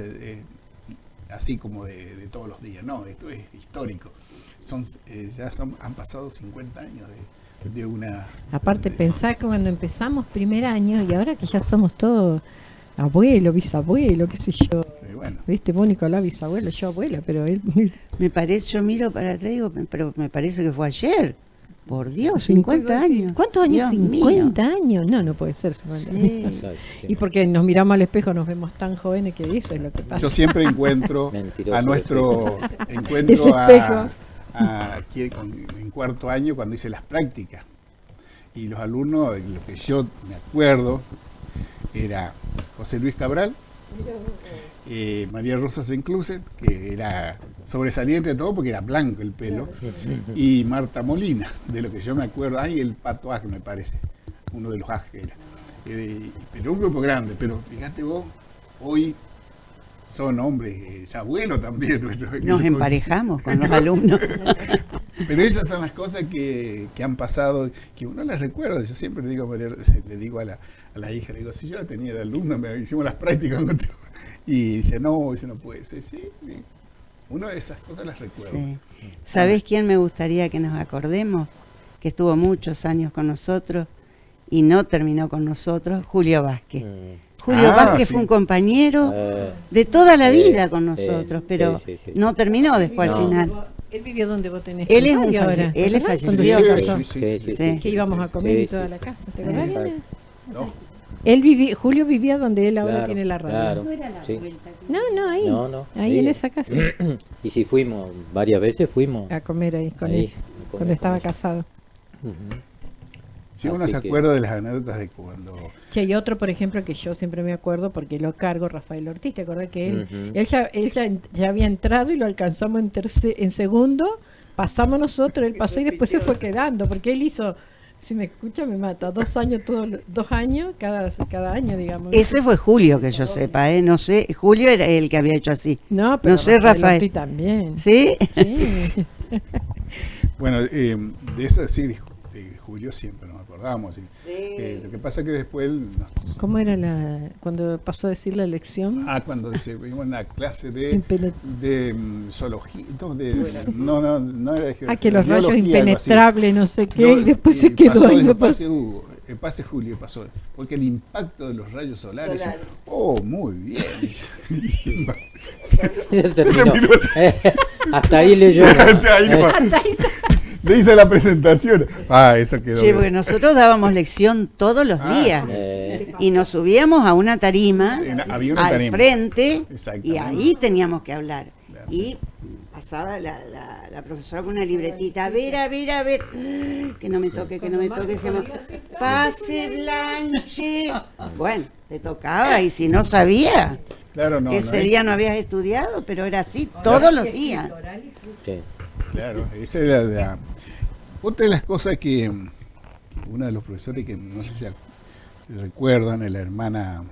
así como de todos los días. No, esto es histórico. Han pasado 50 años de una... Aparte, pensar que cuando empezamos primer año y ahora que ya somos todos abuelo, bisabuelo, qué sé yo. Bueno. Viste, vos Nicolás bisabuelo, yo abuela, pero él... Me parece, yo miro para atrás y digo, pero me parece que fue ayer. Por Dios, 50 años. ¿Cuántos años? Dios 50 años. No puede ser 50 años. Y porque nos miramos al espejo, nos vemos tan jóvenes que eso es lo que pasa. Yo siempre encuentro a nuestro encuentro aquí en cuarto año cuando hice las prácticas. Y los alumnos, lo que yo me acuerdo, era José Luis Cabral, María Rosa Senclusen, que era sobresaliente de todo porque era blanco el pelo, y Marta Molina, de lo que yo me acuerdo, el Pato Aj, me parece, uno de los Aj era. Pero un grupo grande, pero fíjate vos, hoy son hombres, ya abuelos también. Nos emparejamos con los alumnos. Pero esas son las cosas que han pasado, que uno las recuerda. Yo siempre le digo a la hija, le digo, si yo la tenía de alumna, hicimos las prácticas, y dice, no puede ser. Sí, uno de esas cosas las recuerda. Sí. ¿Sabés quién me gustaría que nos acordemos? Que estuvo muchos años con nosotros y no terminó con nosotros, Julio Vázquez. Julio Vázquez fue un compañero de toda la vida con nosotros, pero no terminó después al final. Él vivió donde vos tenés. Él es falleció. Que íbamos a comer y toda la casa. ¿Te acordás? No. Julio vivía donde él ahora tiene la radio. Claro, ¿No era la vuelta? No, ahí. Ahí en esa casa. Y si fuimos, varias veces fuimos. A comer ahí con él. cuando estaba casado. Ujú. Si uno Así se que- acuerda de las anécdotas de cuando... Che, y otro, por ejemplo, que yo siempre me acuerdo, porque lo cargo, Rafael Ortiz, ¿te acordás que él, Ujú. ya había entrado y lo alcanzamos en segundo, pasamos nosotros, él pasó y después se fue quedando, porque él hizo, si me escucha me mata, 2 años, 2 años, cada año, digamos. Ese fue Julio, que yo sepa, ¿eh? No sé, Julio era el que había hecho así. No, pero no sé, Rafael. Ortiz también. ¿Sí? Sí. Bueno, de eso sí, de Julio siempre nos acordamos. Y, lo que pasa es que después... ¿Cómo era cuando pasó a decir la lección? Cuando se vimos en la clase de zoología, no era de geografía, Que los rayos biología, algo así. impenetrables, no sé qué, y después se quedó pasó, ahí. el pase Hugo, el pase Julio pasó, porque el impacto de los rayos solares, muy bien. Se terminó. Hasta ahí leyó. Le hice la presentación. Eso quedó. Sí, porque nosotros dábamos lección todos los días. Y nos subíamos a una tarima, había una al tarima frente, Exactamente. y ahí teníamos que hablar. Y pasaba la profesora con una libretita, a ver, que no me toque, se llama, pase Blanche. Bueno, te tocaba, y si no sabía, Claro, ese día no habías estudiado, pero era así todos los días. Sí. Claro, esa era otra de las cosas que una de los profesores, que no sé si recuerdan, la hermana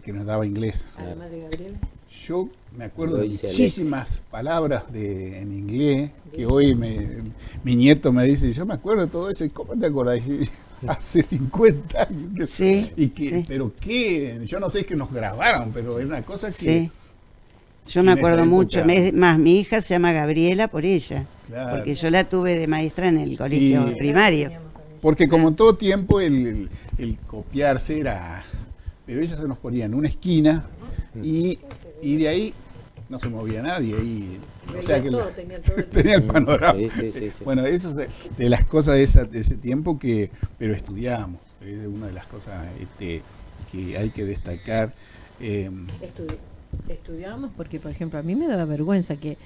que nos daba inglés. Además de Gabriela. Yo me acuerdo de Lo hice muchísimas palabras en inglés que hoy mi nieto me dice, yo me acuerdo de todo eso. ¿Y cómo te acordás? Y hace 50 años. Sí, sí. Pero qué, yo no sé, es que nos grabaron, pero era una cosa que... Sí. Yo en me esa acuerdo mucho, época- más mi hija se llama Gabriela por ella, Claro. porque yo la tuve de maestra en el colegio Y- primario. Porque como en todo tiempo el copiarse era... Pero ella se nos ponía en una esquina y de ahí no se movía nadie. O sea que tenía el panorama. Sí. Bueno, esas de las cosas de ese tiempo pero estudiamos. Es una de las cosas que hay que destacar. Estudiamos porque, por ejemplo, a mí me daba vergüenza que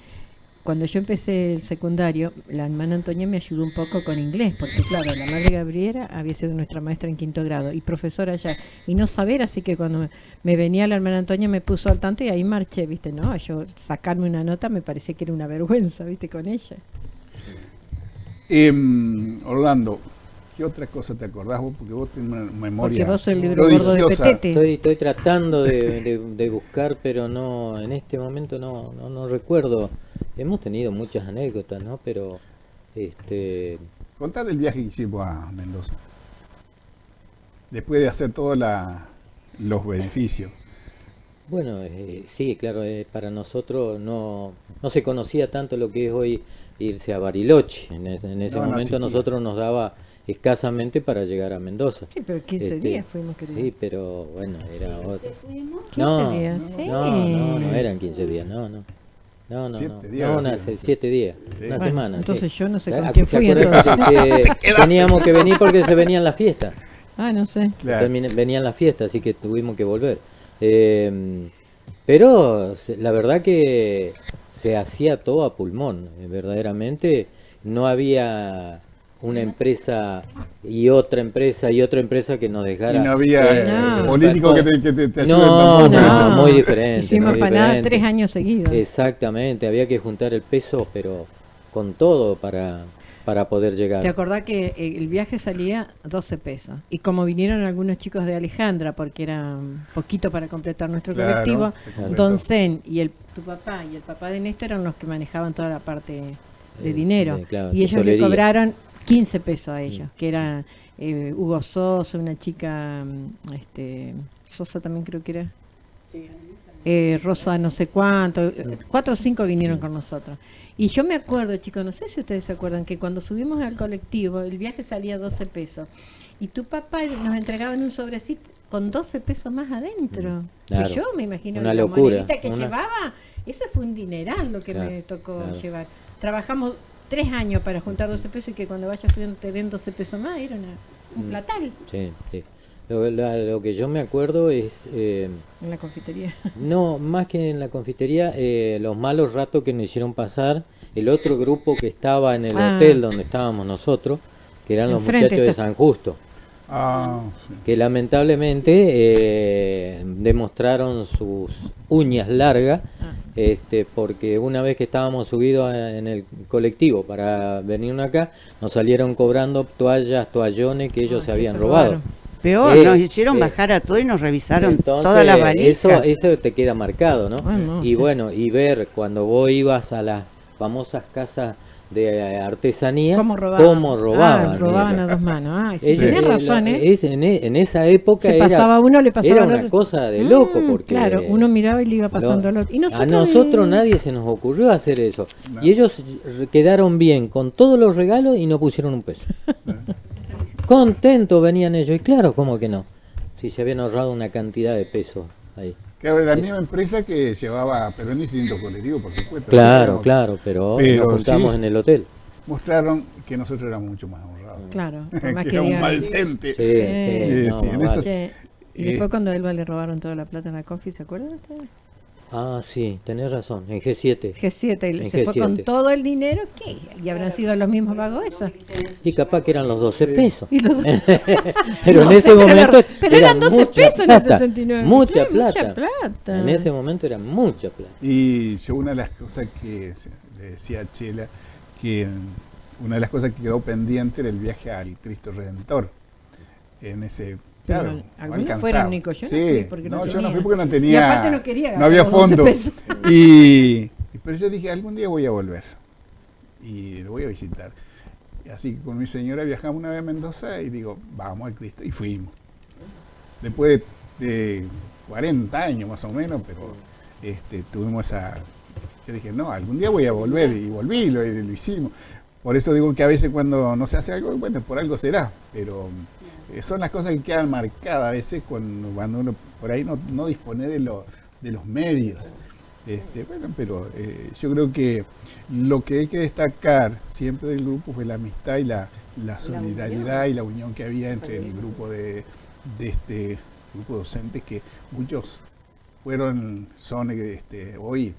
cuando yo empecé el secundario, la hermana Antonia me ayudó un poco con inglés, porque claro, la madre Gabriela había sido nuestra maestra en 5º grado y profesora allá, y no saber, así que cuando me venía la hermana Antonia me puso al tanto y ahí marché, viste, no, yo sacarme una nota me parecía que era una vergüenza, viste, con ella. Orlando, ¿qué otra cosa te acordás vos? Porque vos tenés una memoria Porque vos sos el libro gordo de prodigiosa. Petete. Estoy tratando de buscar, pero no, en este momento no recuerdo. Hemos tenido muchas anécdotas, ¿no? Pero, Contá del viaje que hicimos a Mendoza. Después de hacer todos los beneficios. bueno, sí, claro, para nosotros no se conocía tanto lo que es hoy irse a Bariloche. En ese No, momento siquiera. nosotros nos daba escasamente para llegar a Mendoza. Sí, pero 15 días fuimos, querido. Sí, pero bueno, era otro. 15 días, sí. No eran 15 días, no. 7 días, No, sí. 7 días, Sí. una Bueno, semana. entonces sí. yo no sé ¿Se con quién fui, acuerdan que teníamos que venir porque se venían las fiestas? Ah, no sé. Claro. Venían las fiestas, así que tuvimos que volver. Pero la verdad que se hacía todo a pulmón, verdaderamente. No había una empresa y otra empresa y otra empresa que nos dejara. Y no había No. políticos que te ayuden No, tampoco. no, muy diferente. Hicimos muy empanadas diferente. 3 años seguidos. Exactamente, había que juntar el peso, pero con todo para poder llegar. ¿Te acordás que el viaje salía 12 pesos? Y como vinieron algunos chicos de Alejandra, porque era poquito para completar nuestro Claro, colectivo, se completó. Don Zen y tu papá y el papá de Néstor eran los que manejaban toda la parte de dinero. claro, Y ellos le tesorería. cobraron 15 pesos a ellos, que era Hugo Sosa, una chica, Sosa también creo que era. Rosa no sé cuánto, 4 o 5 vinieron con nosotros. Y yo me acuerdo, chicos, no sé si ustedes se acuerdan, que cuando subimos al colectivo, el viaje salía 12 pesos. Y tu papá nos entregaba en un sobrecito con 12 pesos más adentro. Claro. Que yo me imagino Una la locura, monedita que una- llevaba, eso fue un dineral lo que Claro, me tocó claro. llevar. Trabajamos 3 años para juntar 12 pesos y que cuando vayas subiendo te den 12 pesos más, era un platal Sí. Lo que yo me acuerdo es, en la confitería. no, más que en la confitería, los malos ratos que nos hicieron pasar el otro grupo que estaba en el Ah. hotel donde estábamos nosotros, que eran los Enfrente muchachos de está. San Justo, Ah, sí. que lamentablemente demostraron sus uñas largas, Ah. porque una vez que estábamos subidos en el colectivo para venir acá, nos salieron cobrando toallas, toallones que ellos Ah, se que habían se robado. robaron. Peor, Eh, nos hicieron eh, bajar a todo y nos revisaron Entonces, todas las valijas. eso te queda marcado, ¿no? Bueno, Y sí. bueno, y ver cuando vos ibas a las famosas casas de artesanía, ¿Cómo robaban? cómo robaban. Ah, robaban mira. a dos manos. Ay, sí, Es- tenés eh, razón, ¿eh? en esa época Se era, pasaba uno, le pasaba era al una otro. cosa de loco, porque Claro, uno miraba y le iba pasando al otro. Y a nosotros nadie se nos ocurrió hacer eso. Y ellos quedaron bien con todos los regalos y no pusieron un peso. Contentos venían ellos. Y claro, ¿cómo que no? Si se habían ahorrado una cantidad de pesos ahí. Claro, la misma empresa que llevaba, pero en distintos colectivos, por supuesto. Claro, Nosotros claro, pero nos juntamos sí, en el hotel. mostraron que nosotros éramos mucho más honrados. Claro, por que más que éramos digan- más decentes. Sí, sí, no, sí, en más esas- vale. Che, y después cuando a Elba le robaron toda la plata en la Confi, ¿se acuerdan ustedes? Ah, sí, tenés razón, en G7. G7, y En se fue con G7. todo el dinero, ¿qué? Y habrán sido los mismos vagos esos. Y capaz que eran los 12 pesos. Y los- Pero en No sé, ese momento pero eran 12 mucha pesos en el plata, 69. Mucha Claro, plata. mucha plata. En ese momento era mucha plata. Y yo una de las cosas que le decía a Chela, que una de las cosas que quedó pendiente era el viaje al Cristo Redentor. En ese, Pero claro, algunos alcanzado. fueron, Nico, yo no Sí, fui porque no yo no tenía. fui porque no Y tenía, aparte no quería gastar había los 12 fondo. pesos. Pero yo dije, algún día voy a volver y lo voy a visitar. Y así que con mi señora viajamos una vez a Mendoza y digo, vamos al Cristo, y fuimos. Después de 40 años más o menos, pero tuvimos esa... Yo dije, no, algún día voy a volver, y volví, lo hicimos. Por eso digo que a veces cuando no se hace algo, bueno, por algo será, pero son las cosas que quedan marcadas a veces cuando uno por ahí no dispone de los medios. Bueno, pero yo creo que lo que hay que destacar siempre del grupo fue la amistad y la solidaridad y la unión que había entre el grupo de este grupo de docentes, que muchos son hoy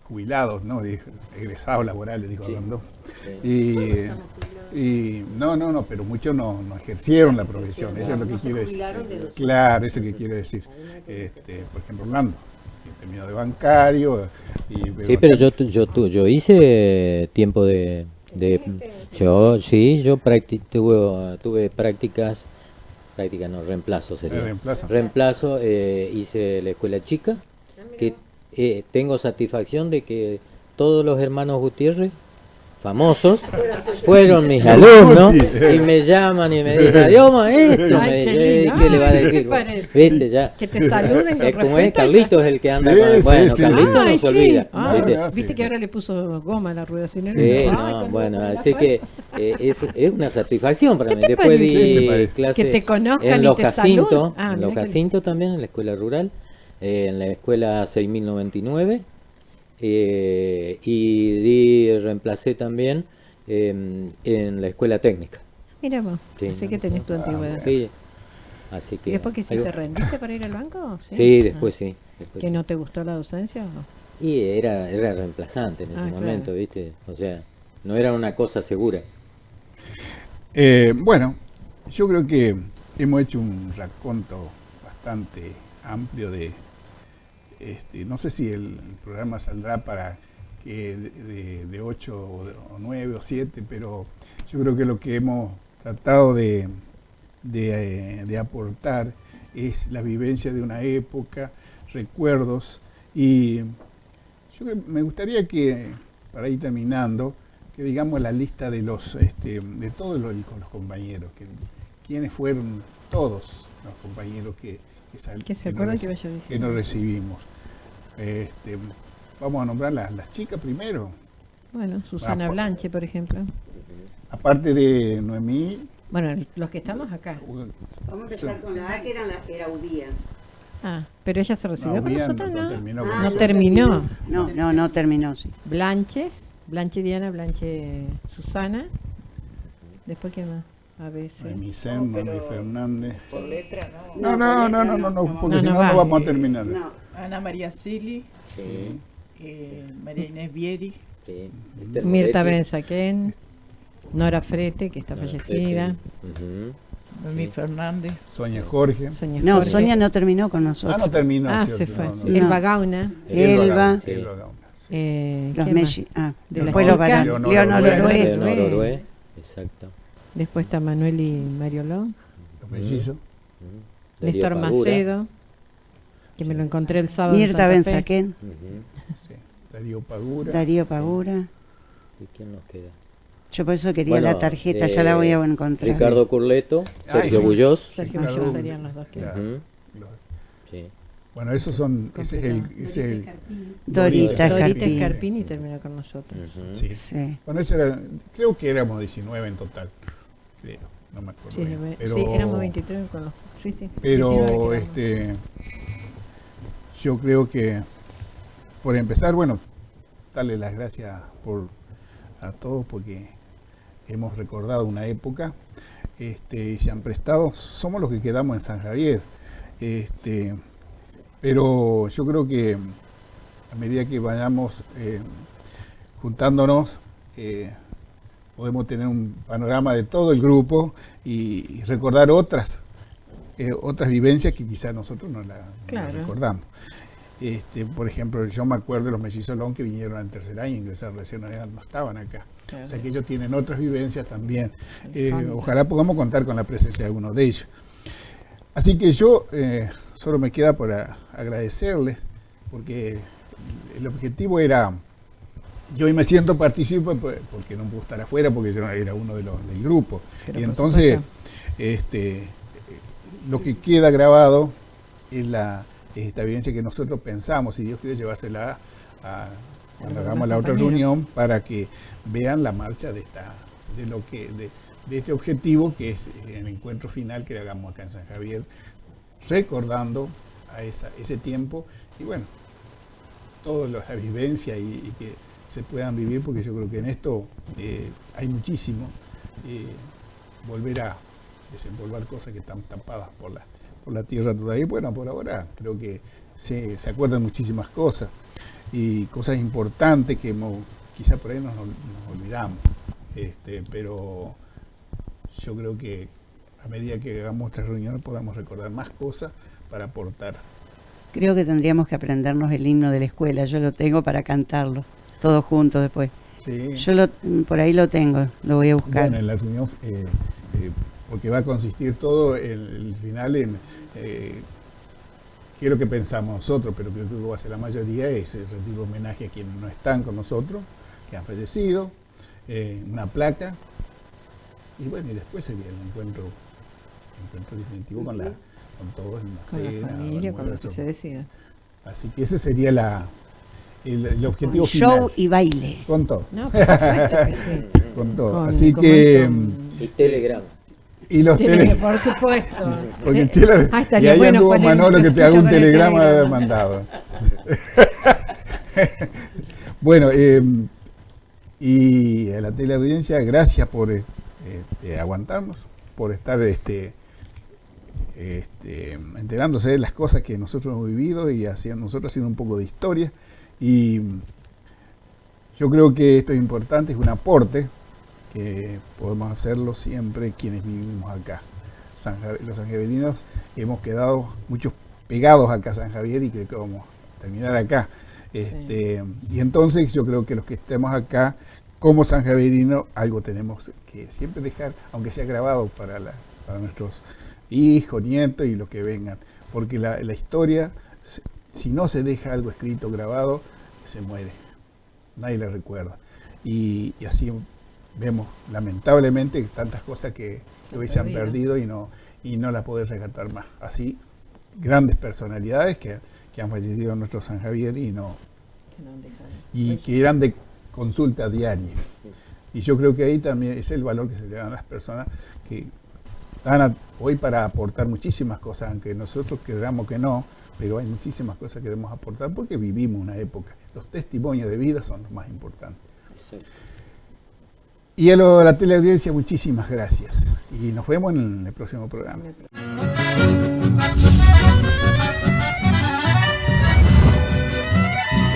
jubilados, ¿no? Egresados laborales, dijo Orlando. Y no, pero muchos no ejercieron la profesión, eso es lo que quiero decir. Claro, eso es lo que quiero decir. Por ejemplo, Orlando, que terminó de bancario. Sí, pero yo hice tiempo tuve prácticas, no, reemplazo sería. Reemplazo, hice la escuela chica, que tengo satisfacción de que todos los hermanos Gutiérrez, famosos, fueron mis alumnos y me llaman y me dicen, adiós maestro, Ay, me qué dice, lindo. ¿qué le va a Ay, decir? ¿qué parece? ¿Viste? Ya. Que te saluden con Como es respeto, Carlitos el que anda Sí, con... Bueno, sí, Carlitos sí. no se olvida. Ah, ¿viste? no, viste sí. que ahora le puso goma a la rueda sin Sí, no, bueno, así que es una satisfacción para ¿Qué mí. te Después parece? ¿Qué te di parece? clases Que te conozcan en y Los te Jacintos, saluden. Ah, en Los mira que- Jacintos también, en la escuela rural, en la escuela 6099, y reemplacé también en la escuela técnica. Mira vos, Sí, así no, que tenés tu antigüedad. Sí, así que... ¿Y después qué hiciste? algo- ¿Rendiste para ir al banco? Sí, después Ah. sí. Después ¿Que sí. no te gustó la docencia? ¿O? Y era reemplazante en ese Ah, momento, claro. ¿viste? O sea, no era una cosa segura. Bueno, yo creo que hemos hecho un raconto bastante amplio de... no sé si el programa saldrá para que de 8 o 9 o 7, pero yo creo que lo que hemos tratado de aportar es la vivencia de una época, recuerdos, y yo creo, me gustaría que, para ir terminando, que digamos la lista de los de todos los compañeros, quiénes fueron todos los compañeros que se acuerdan que vaya diciendo. que nos recibimos. Vamos a nombrar las chicas primero. Bueno, Susana Ah, Blanche, por ejemplo. Aparte de Noemí. Bueno, los que estamos acá. Vamos a empezar con la A, que era Udía. Ah, pero ella se recibió con Udía nosotros, ¿no? terminó con Ah, No nosotros. terminó. No terminó, sí. Blanches, Blanche Diana, Blanche Susana. Después, ¿quién más? A veces. Noemí Sen, Noemí Fernández. Por letra, ¿no? No, porque No, si no no, va. no vamos a terminar. No, Ana María Sili, Sí. María Inés Vieri, Sí, Esther Mirta Moretti. Benzaquén, Nora Frete, que está Nora fallecida. Frete. Ujú. Noemí Sí. Fernández. Sonia Jorge. Sonia No, Jorge. Sonia no terminó con nosotros. No terminó. Ah, ¿cierto? se fue. No, no. Elba Gauna. Elba. Sí. Elba Gauna. Los ¿quién Messi. más? Ah, De la después los chica. varones. Leonor Leonor Orué. Orué. Leonor Orué, exacto. Después está Manuel y Mario Long. Los mellizos. Ujú. Néstor Darío Pagura. Macedo, que me lo encontré el sábado. en Mirta Santa Fe. Benzaquén. Ujú. Sí. Darío Pagura. Darío Pagura. ¿Y quién nos queda? Yo por eso quería Bueno, la tarjeta, ya la voy a encontrar. Ricardo Curleto, Sergio sí. Bullós. Sergio Claro. Muñoz serían los dos que. Claro. Ujú. Los- Sí. Bueno, esos son. Ese es el. Dorita Dorita Escarpini. Escarpini terminó con nosotros. Ujú. Sí. Sí. Bueno, ese era, creo que éramos 19 en total. Creo, no me acuerdo. Sí, bien. Pero, sí, éramos 23 con los. Sí, sí. 19 Pero quedamos. yo creo que, por empezar, bueno, darle las gracias a todos porque hemos recordado una época, se han prestado, somos los que quedamos en San Javier, pero yo creo que a medida que vayamos juntándonos, podemos tener un panorama de todo el grupo y recordar otras vivencias que quizás nosotros no las recordamos. Por ejemplo, yo me acuerdo de los mellizos Long que vinieron al tercer año, ingresaron recién, no estaban acá. Claro. O sea que ellos tienen otras vivencias también. Ojalá podamos contar con la presencia de alguno de ellos. Así que yo solo me queda por agradecerles, porque el objetivo era, yo hoy me siento partícipe porque no puedo estar afuera, porque yo era uno del grupo. Pero Y por entonces, lo que queda grabado es esta evidencia que nosotros pensamos, si Dios quiere llevársela cuando hagamos la otra reunión, para que vean la marcha de este objetivo, que es el encuentro final que hagamos acá en San Javier, recordando a ese tiempo y bueno, toda la vivencia y que se puedan vivir, porque yo creo que en esto hay muchísimo, volver a desenvolver cosas que están tapadas por la tierra todavía. Bueno, por ahora creo que se acuerdan muchísimas cosas y cosas importantes que quizá por ahí nos olvidamos, pero yo creo que a medida que hagamos nuestras reuniones podamos recordar más cosas para aportar. Creo que tendríamos que aprendernos el himno de la escuela. Yo lo tengo para cantarlo, todos juntos después. Sí. Yo por ahí lo tengo, lo voy a buscar. Bueno, en la reunión, porque va a consistir todo el final en qué es lo que pensamos nosotros, pero creo que va a ser la mayoría, es rendir homenaje a quienes no están con nosotros, que han fallecido, una placa, y bueno, y después sería el encuentro definitivo con todos en una Con la cena, familia, con lo que almuerzo. se decida. Así que ese sería el objetivo Show final. y baile. Con todo. No, por supuesto que sí. Con todo. Con- Así con- que. con- Y Telegram. Y los Por supuesto. Porque Chela, y estaría ahí bueno anduvo poner Manolo que te haga un con el telegrama mandado. Bueno, y a la teleaudiencia, gracias por aguantarnos, por estar enterándose de las cosas que nosotros hemos vivido y nosotros haciendo un poco de historia. Y yo creo que esto es importante, es un aporte que podemos hacerlo siempre quienes vivimos acá. Los sanjaverinos hemos quedado muchos pegados acá a San Javier y que vamos a terminar acá. Y entonces yo creo que los que estemos acá como sanjaverinos, algo tenemos que siempre dejar, aunque sea grabado para nuestros hijos, nietos y los que vengan, porque la historia, si no se deja algo escrito, grabado, se muere, nadie la recuerda. Y así vemos lamentablemente tantas cosas que hoy se han perdido y no las podemos rescatar más. Así, grandes personalidades que han fallecido en nuestro San Javier y que eran de consulta diaria. Y yo creo que ahí también es el valor que se le dan a las personas que están hoy para aportar muchísimas cosas, aunque nosotros queramos que no, pero hay muchísimas cosas que debemos aportar porque vivimos una época. Los testimonios de vida son los más importantes. Y a la teleaudiencia, muchísimas gracias. Y nos vemos en el próximo programa.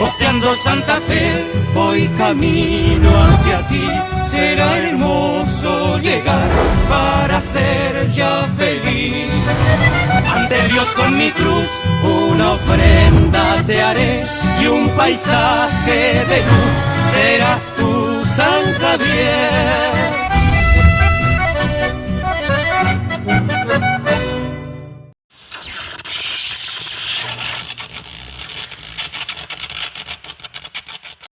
costeando Santa Fe, voy camino hacia ti. Será hermoso llegar para ser ya feliz. Ante Dios con mi cruz, una ofrenda te haré y un paisaje de luz serás tú, San Javier.